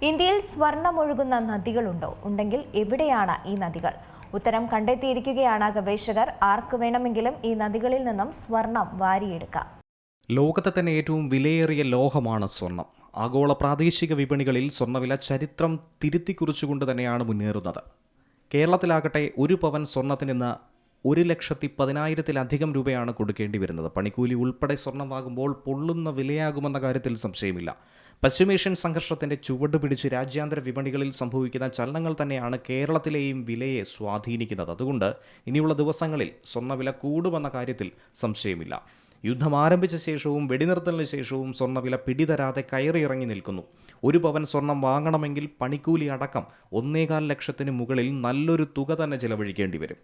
ഇന്ത്യയിൽ സ്വർണ്ണമൊഴുകുന്ന നദികളുണ്ടോ? ഉണ്ടെങ്കിൽ എവിടെയാണ് ഈ നദികൾ? ഉത്തരം കണ്ടെത്തിയിരിക്കുകയാണ് ഗവേഷകർ. ആർക്ക് വേണമെങ്കിലും ഈ നദികളിൽ നിന്നും സ്വർണം വാരിയെടുക്കാം. ലോകത്തെ തന്നെ ഏറ്റവും വിലയേറിയ ലോഹമാണ് സ്വർണം. ആഗോള പ്രാദേശിക വിപണികളിൽ സ്വർണ്ണവില ചരിത്രം തിരുത്തിക്കുറിച്ചുകൊണ്ട് തന്നെയാണ് മുന്നേറുന്നത്. കേരളത്തിലാകട്ടെ ഒരു പവൻ സ്വർണ്ണത്തിന് ഇന്ന് 1,10,10,000-ലധികം രൂപയാണ് കൊടുക്കേണ്ടി വരുന്നത്. പണിക്കൂലി ഉൾപ്പെടെ സ്വർണം വാങ്ങുമ്പോൾ പൊള്ളുന്ന വിലയാകുമെന്ന കാര്യത്തിൽ സംശയമില്ല. പശ്ചിമേഷ്യൻ സംഘർഷത്തിന്റെ ചുവട് പിടിച്ച് രാജ്യാന്തര വിപണികളിൽ സംഭവിക്കുന്ന ചലനങ്ങൾ തന്നെയാണ് കേരളത്തിലെയും വിലയെ സ്വാധീനിക്കുന്നത്. അതുകൊണ്ട് ഇനിയുള്ള ദിവസങ്ങളിൽ സ്വർണ്ണവില കൂടുമെന്ന കാര്യത്തിൽ സംശയമില്ല. യുദ്ധം ആരംഭിച്ച ശേഷവും വെടിനിർത്തലിന് ശേഷവും സ്വർണ്ണവില പിടിതരാതെ കയറിയിറങ്ങി നിൽക്കുന്നു. ഒരു പവൻ സ്വർണം വാങ്ങണമെങ്കിൽ പണിക്കൂലി അടക്കം 1.25 ലക്ഷത്തിന് മുകളിൽ നല്ലൊരു തുക തന്നെ ചിലവഴിക്കേണ്ടി വരും.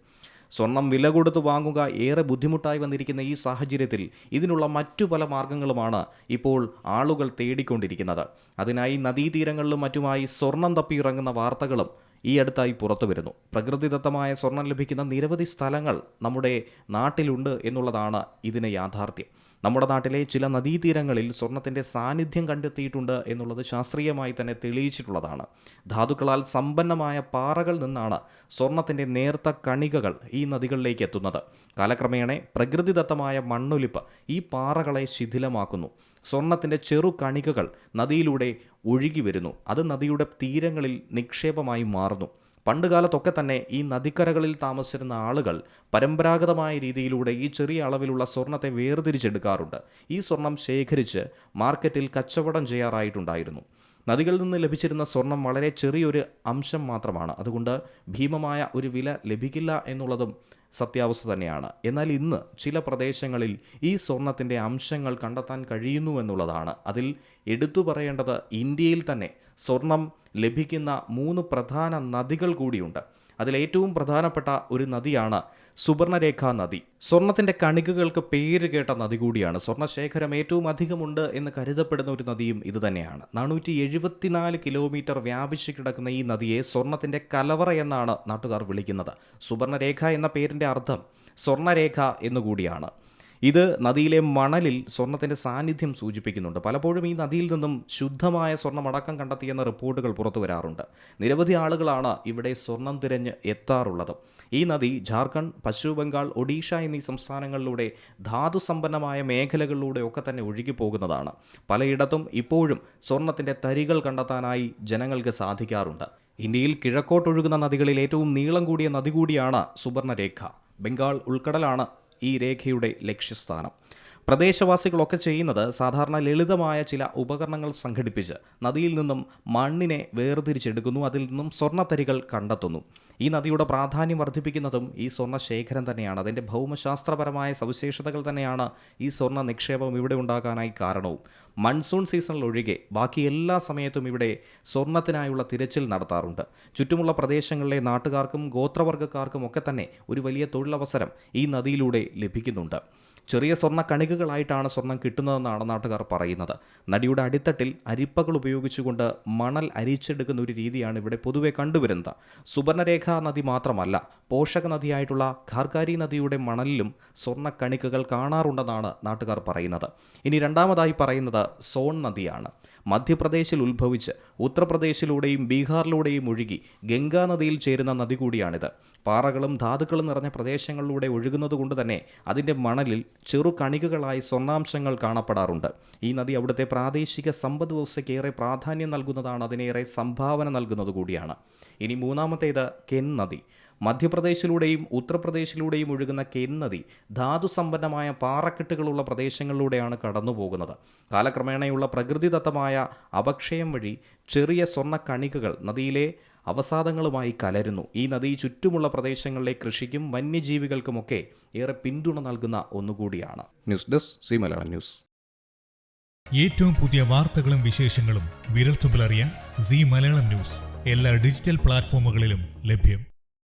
സ്വർണം വില കൊടുത്ത് വാങ്ങുക ഏറെ ബുദ്ധിമുട്ടായി വന്നിരിക്കുന്ന ഈ സാഹചര്യത്തിൽ ഇതിനുള്ള മറ്റു പല മാർഗങ്ങളുമാണ് ഇപ്പോൾ ആളുകൾ തേടിക്കൊണ്ടിരിക്കുന്നത്. അതിനായി നദീതീരങ്ങളിലും മറ്റുമായി സ്വർണം തപ്പിയിറങ്ങുന്ന വാർത്തകളും ഈ അടുത്തായി പുറത്തു വരുന്നു. പ്രകൃതിദത്തമായ സ്വർണം ലഭിക്കുന്ന നിരവധി സ്ഥലങ്ങൾ നമ്മുടെ നാട്ടിലുണ്ട് എന്നുള്ളതാണ് ഇതിന് യാഥാർത്ഥ്യം. നമ്മുടെ നാട്ടിലെ ചില നദീതീരങ്ങളിൽ സ്വർണത്തിൻ്റെ സാന്നിധ്യം കണ്ടെത്തിയിട്ടുണ്ട് എന്നുള്ളത് ശാസ്ത്രീയമായി തന്നെ തെളിയിച്ചിട്ടുള്ളതാണ്. ധാതുക്കളാൽ സമ്പന്നമായ പാറകൾ നിന്നാണ് സ്വർണത്തിൻ്റെ നേർത്ത കണികകൾ ഈ നദികളിലേക്ക് എത്തുന്നത്. കാലക്രമേണ പ്രകൃതിദത്തമായ മണ്ണൊലിപ്പ് ഈ പാറകളെ ശിഥിലമാക്കുന്നു. സ്വർണത്തിൻ്റെ ചെറു കണികകൾ നദിയിലൂടെ ഒഴുകി വരുന്നു. അത് നദിയുടെ തീരങ്ങളിൽ നിക്ഷേപമായി മാറുന്നു. പണ്ടുകാലത്തൊക്കെ തന്നെ ഈ നദിക്കരകളിൽ താമസിച്ചിരുന്ന ആളുകൾ പരമ്പരാഗതമായ രീതിയിലൂടെ ഈ ചെറിയ അളവിലുള്ള സ്വർണത്തെ വേർതിരിച്ചെടുക്കാറുണ്ട്. ഈ സ്വർണം ശേഖരിച്ച് മാർക്കറ്റിൽ കച്ചവടം ചെയ്യാറായിട്ടുണ്ടായിരുന്നു. നദികളിൽ നിന്ന് ലഭിച്ചിരുന്ന സ്വർണം വളരെ ചെറിയൊരു അംശം മാത്രമാണ്. അതുകൊണ്ട് ഭീമമായ ഒരു വില ലഭിക്കില്ല എന്നുള്ളതും സത്യാവസ്ഥ തന്നെയാണ്. എന്നാൽ ഇന്ന് ചില പ്രദേശങ്ങളിൽ ഈ സ്വർണത്തിൻ്റെ അംശങ്ങൾ കണ്ടെത്താൻ കഴിയുന്നു എന്നുള്ളതാണ്. അതിൽ എടുത്തു പറയേണ്ടത് ഇന്ത്യയിൽ തന്നെ സ്വർണം ലഭിക്കുന്ന 3 പ്രധാന നദികൾ കൂടിയുണ്ട്. അതിലേറ്റവും പ്രധാനപ്പെട്ട ഒരു നദിയാണ് സുബർണരേഖാ നദി. സ്വർണത്തിൻ്റെ കണികകൾക്ക് പേര് കേട്ട നദി കൂടിയാണ്. സ്വർണ്ണശേഖരം ഏറ്റവും അധികമുണ്ട് എന്ന് കരുതപ്പെടുന്ന ഒരു നദിയും ഇതുതന്നെയാണ്. 474 കിലോമീറ്റർ വ്യാപിച്ചു കിടക്കുന്ന ഈ നദിയെ സ്വർണത്തിൻ്റെ കലവറ എന്നാണ് നാട്ടുകാർ വിളിക്കുന്നത്. സുബർണരേഖ എന്ന പേരിൻ്റെ അർത്ഥം സ്വർണ്ണരേഖ എന്നുകൂടിയാണ്. ഇത് നദിയിലെ മണലിൽ സ്വർണത്തിൻ്റെ സാന്നിധ്യം സൂചിപ്പിക്കുന്നുണ്ട്. പലപ്പോഴും ഈ നദിയിൽ നിന്നും ശുദ്ധമായ സ്വർണ്ണമടക്കം കണ്ടെത്തിയെന്ന റിപ്പോർട്ടുകൾ പുറത്തു വരാറുണ്ട്. നിരവധി ആളുകളാണ് ഇവിടെ സ്വർണം തിരഞ്ഞ് എത്താറുള്ളത്. ഈ നദി ജാർഖണ്ഡ്, പശ്ചിമ ബംഗാൾ, ഒഡീഷ എന്നീ സംസ്ഥാനങ്ങളിലൂടെ ധാതുസമ്പന്നമായ മേഖലകളിലൂടെ ഒക്കെ തന്നെ ഒഴുകിപ്പോകുന്നതാണ്. പലയിടത്തും ഇപ്പോഴും സ്വർണത്തിൻ്റെ തരികൾ കണ്ടെത്താനായി ജനങ്ങൾക്ക് സാധിക്കാറുണ്ട്. ഇന്ത്യയിൽ കിഴക്കോട്ടൊഴുകുന്ന നദികളിൽ ഏറ്റവും നീളം കൂടിയ നദി കൂടിയാണ് സുബർണരേഖ. ബംഗാൾ ഉൾക്കടലാണ് ഈ രേഖയുടെ ലക്ഷ്യസ്ഥാനം. പ്രദേശവാസികളൊക്കെ ചെയ്യുന്നത് സാധാരണ ലളിതമായ ചില ഉപകരണങ്ങൾ സംഘടിപ്പിച്ച് നദിയിൽ നിന്നും മണ്ണിനെ വേർതിരിച്ചെടുക്കുന്നു. അതിൽ നിന്നും സ്വർണ്ണത്തരികൾ കണ്ടെത്തുന്നു. ഈ നദിയുടെ പ്രാധാന്യം വർദ്ധിപ്പിക്കുന്നതും ഈ സ്വർണ്ണ ശേഖരം തന്നെയാണ്. അതിൻ്റെ ഭൗമശാസ്ത്രപരമായ സവിശേഷതകൾ തന്നെയാണ് ഈ സ്വർണ്ണ നിക്ഷേപം ഇവിടെ ഉണ്ടാകാനായി കാരണവും. മൺസൂൺ സീസണിൽ ഒഴികെ ബാക്കി എല്ലാ സമയത്തും ഇവിടെ സ്വർണ്ണത്തിനായുള്ള തിരച്ചിൽ നടത്താറുണ്ട്. ചുറ്റുമുള്ള പ്രദേശങ്ങളിലെ നാട്ടുകാർക്കും ഗോത്രവർഗ്ഗക്കാർക്കും ഒക്കെ തന്നെ ഒരു വലിയ തൊഴിലവസരം ഈ നദിയിലൂടെ ലഭിക്കുന്നുണ്ട്. ചെറിയ സ്വർണ്ണ കണികകളായിട്ടാണ് സ്വർണം കിട്ടുന്നതെന്നാണ് നാട്ടുകാർ പറയുന്നത്. നദിയുടെ അടിത്തട്ടിൽ അരിപ്പകൾ ഉപയോഗിച്ചുകൊണ്ട് മണൽ അരിച്ചെടുക്കുന്ന ഒരു രീതിയാണ് ഇവിടെ പൊതുവെ കണ്ടുവരുന്നത്. സുബർണരേഖ നദി മാത്രമല്ല, പോഷക നദിയായിട്ടുള്ള ഖാർക്കാരി നദിയുടെ മണലിലും സ്വർണ്ണ കണികകൾ കാണാറുണ്ടെന്നാണ് നാട്ടുകാർ പറയുന്നത്. ഇനി രണ്ടാമതായി പറയുന്നത് സോൺ നദിയാണ്. മധ്യപ്രദേശിൽ ഉത്ഭവിച്ച് ഉത്തർപ്രദേശിലൂടെയും ബീഹാറിലൂടെയും ഒഴുകി ഗംഗാ നദിയിൽ ചേരുന്ന നദി കൂടിയാണിത്. പാറകളും ധാതുക്കളും നിറഞ്ഞ പ്രദേശങ്ങളിലൂടെ ഒഴുകുന്നത് കൊണ്ട് തന്നെ അതിൻ്റെ മണലിൽ ചെറു കണികകളായി സ്വർണ്ണാംശങ്ങൾ കാണപ്പെടാറുണ്ട്. ഈ നദി അവിടുത്തെ പ്രാദേശിക സമ്പദ് വ്യവസ്ഥയ്ക്ക് ഏറെ പ്രാധാന്യം നൽകുന്നതാണ്. അതിനേറെ സംഭാവന നൽകുന്നത് കൂടിയാണ്. ഇനി മൂന്നാമത്തേത് കെൻ നദി. മധ്യപ്രദേശിലൂടെയും ഉത്തർപ്രദേശിലൂടെയും ഒഴുകുന്ന കെൻ നദി ധാതുസമ്പന്നമായ പാറക്കെട്ടുകളുള്ള പ്രദേശങ്ങളിലൂടെയാണ് കടന്നുപോകുന്നത്. കാലക്രമേണയുള്ള പ്രകൃതിദത്തമായ അപക്ഷയം വഴി ചെറിയ സ്വർണ്ണ കണികകൾ നദിയിലെ അവസാദങ്ങളുമായി കലരുന്നു. ഈ നദി ചുറ്റുമുള്ള പ്രദേശങ്ങളിലെ കൃഷിക്കും വന്യജീവികൾക്കുമൊക്കെ ഏറെ പിന്തുണ നൽകുന്ന ഒന്നുകൂടിയാണ്. News desk C Malayalam news. ഏറ്റവും പുതിയ വാർത്തകളും വിശേഷങ്ങളും വിരൽത്തുമ്പിലറിയാൻ സി മലയാളം ന്യൂസ് എല്ലാ ഡിജിറ്റൽ പ്ലാറ്റ്ഫോമുകളിലും ലഭ്യം.